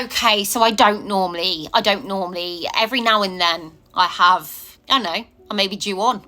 Okay, so I don't normally, every now and then I have, I don't know, I may be due on.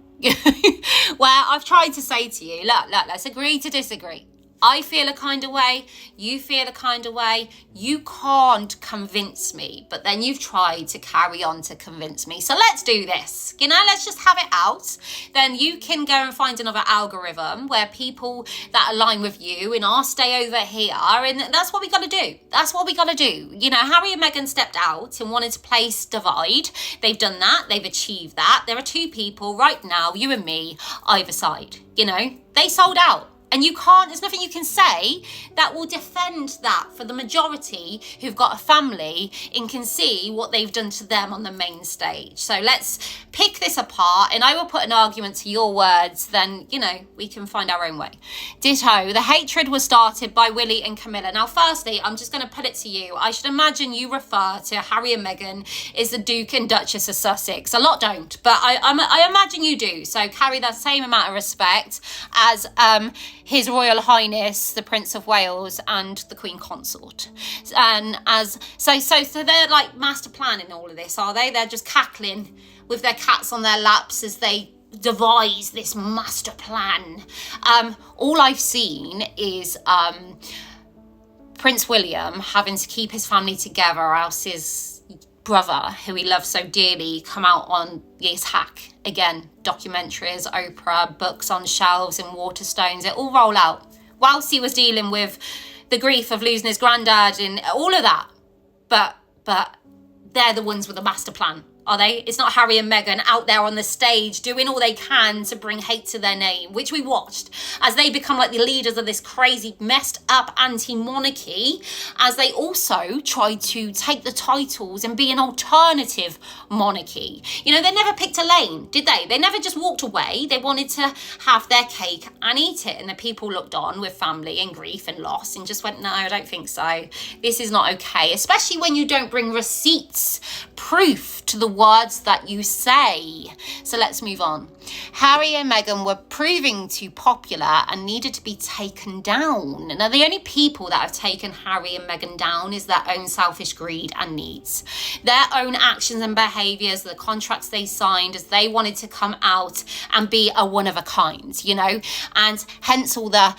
Where I've tried to say to you, look, let's agree to disagree. I feel a kind of way, you feel a kind of way, you can't convince me, but then you've tried to carry on to convince me. So let's do this, let's just have it out. Then you can go and find another algorithm where people that align with you in our stay over here, and that's what we got to do. That's what we got to do. Harry and Meghan stepped out and wanted to place divide. They've done that, they've achieved that. There are two people right now, you and me, either side, they sold out. And there's nothing you can say that will defend that for the majority who've got a family and can see what they've done to them on the main stage. So let's pick this apart, and I will put an argument to your words, then, we can find our own way. Ditto, the hatred was started by Willie and Camilla. Now, firstly, I'm just going to put it to you. I should imagine you refer to Harry and Meghan as the Duke and Duchess of Sussex. A lot don't, but I imagine you do. So carry that same amount of respect as His Royal Highness, the Prince of Wales, and the Queen Consort. And so they're like master planning all of this, are they? They're just cackling with their cats on their laps as they devise this master plan. All I've seen is Prince William having to keep his family together, or else his brother, who he loves so dearly, come out on the attack. Again, documentaries, Oprah, books on shelves in Waterstones, it all roll out. Whilst he was dealing with the grief of losing his granddad and all of that. But they're the ones with the master plan, are they? It's not Harry and Meghan out there on the stage doing all they can to bring hate to their name, which we watched as they become like the leaders of this crazy, messed up anti-monarchy, as they also tried to take the titles and be an alternative monarchy. They never picked a lane, did they? They never just walked away. They wanted to have their cake and eat it. And the people looked on with family and grief and loss and just went, no, I don't think so. This is not okay, especially when you don't bring receipts, proof to the words that you say. So let's move on. Harry and Meghan were proving too popular and needed to be taken down. Now, the only people that have taken Harry and Meghan down is their own selfish greed and needs. Their own actions and behaviours, the contracts they signed as they wanted to come out and be a one of a kind, and hence all the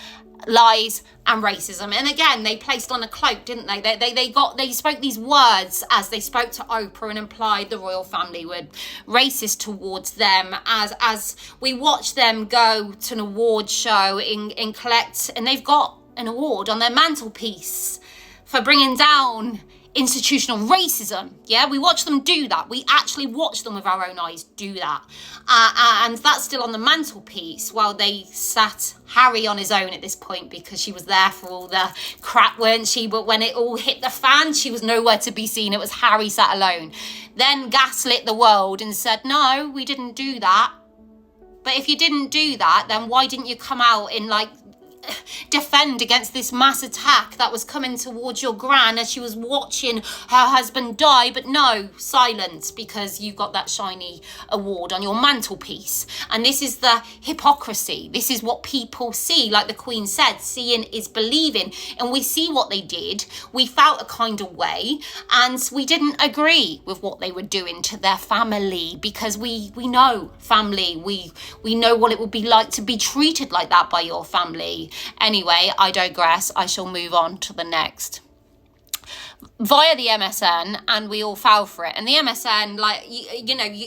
lies and racism. And again, they placed on a cloak, didn't they? They spoke these words as they spoke to Oprah and implied the royal family were racist towards them, as we watched them go to an award show and collect, and they've got an award on their mantelpiece for bringing down institutional racism. Yeah, we watch them do that. We actually watch them with our own eyes do that. And that's still on the mantelpiece while they sat Harry on his own at this point, because she was there for all the crap, weren't she? But when it all hit the fan, she was nowhere to be seen. It was Harry sat alone. Then gaslit the world and said, no, we didn't do that. But if you didn't do that, then why didn't you come out in defend against this mass attack that was coming towards your gran as she was watching her husband die? But no, silence, because you got that shiny award on your mantelpiece. And this is the hypocrisy. This is what people see. Like the Queen said, seeing is believing. And we see what they did. We felt a kind of way, and we didn't agree with what they were doing to their family, because we know family. We know what it would be like to be treated like that by your family. Anyway, I digress. I shall move on to the next. Via the MSN, and we all fell for it. And the MSN,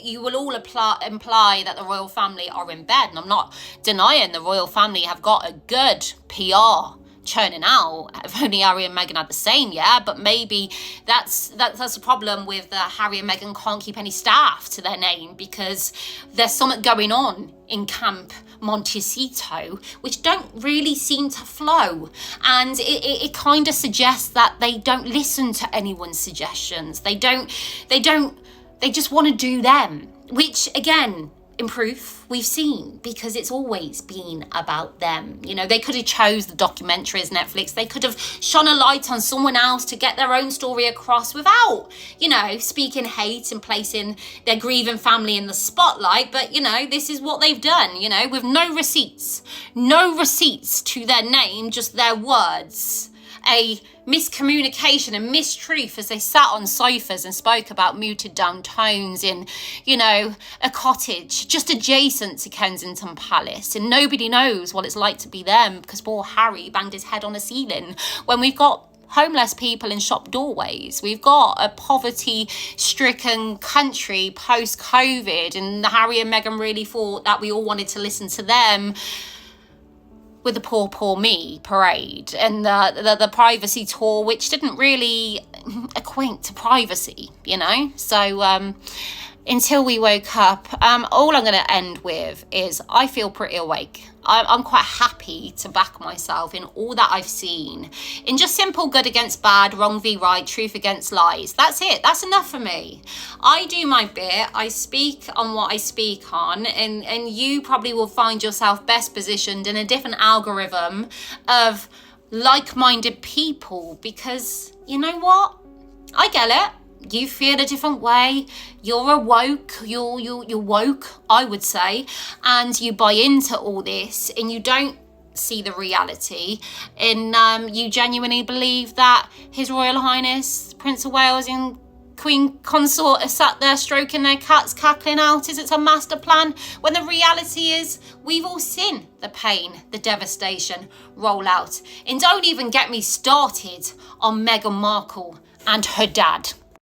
you will all imply that the royal family are in bed. And I'm not denying the royal family have got a good PR churning out. If only Harry and Meghan had the same, yeah. But maybe that's a problem with Harry and Meghan can't keep any staff to their name, because there's something going on in Camp Montecito which don't really seem to flow, and it kind of suggests that they don't listen to anyone's suggestions. They just want to do them, which again, in proof, we've seen, because it's always been about them. They could have chose the documentaries, Netflix. They could have shone a light on someone else to get their own story across without, speaking hate and placing their grieving family in the spotlight. But, this is what they've done, with no receipts to their name, just their words. a miscommunication and mistruth as they sat on sofas and spoke about muted down tones in, you know, a cottage just adjacent to Kensington Palace. And nobody knows what it's like to be them because poor Harry banged his head on a ceiling when we've got homeless people in shop doorways. We've got a poverty-stricken country post-COVID, and Harry and Meghan really thought that we all wanted to listen to them with the poor me parade and the privacy tour, which didn't really equate to privacy, you know? So until we woke up, all I'm going to end with is I feel pretty awake. I'm quite happy to back myself in all that I've seen, in just simple good against bad, wrong v right, truth against lies. That's it. That's enough for me. I do my bit. I speak on what I speak on, and you probably will find yourself best positioned in a different algorithm of like-minded people, because you know what? I get it. You feel a different way. You're woke, I would say, and you buy into all this and you don't see the reality, and you genuinely believe that His Royal Highness Prince of Wales and Queen Consort are sat there stroking their cats, cackling out as it's a master plan, when the reality is we've all seen the pain, the devastation roll out. And don't even get me started on Meghan Markle and her dad.